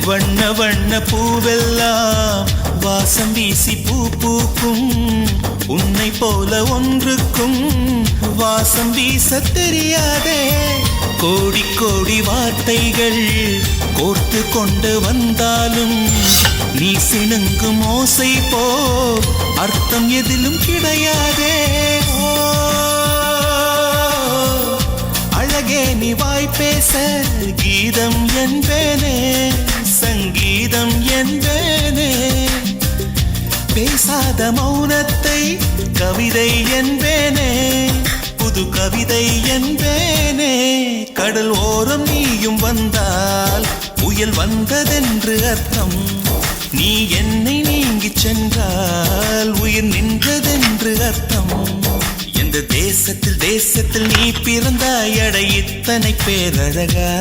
வண்ண வண்ண பூவெல்லாம் வாசம் வீசி பூ பூக்கும். உன்னை போல ஒன்றுக்கும் வாசம் வீச தெரியாதே. கோடி கோடி வார்த்தைகள் கோர்த்து கொண்டு வந்தாலும் நீ சிணுங்கும் ஓசை போ அர்த்தம் எதிலும் கிடையாதே. அழகே நீ வாய் பேச கீதம் என்பேனே, சங்கீதம் என்பேனே. பேசாத மௌனத்தை கவிதை என்பேனே, புது கவிதை என்பேனே. கடல் ஓரம் நீயும் வந்தால் புயல் வந்ததென்று அர்த்தம். நீ என்னை நீங்கி சென்றால் உயிர் நின்றதென்று அர்த்தம். எந்த தேசத்தில் தேசத்தில் நீ பிறந்தாய் அட இத்தனை பேரழகா.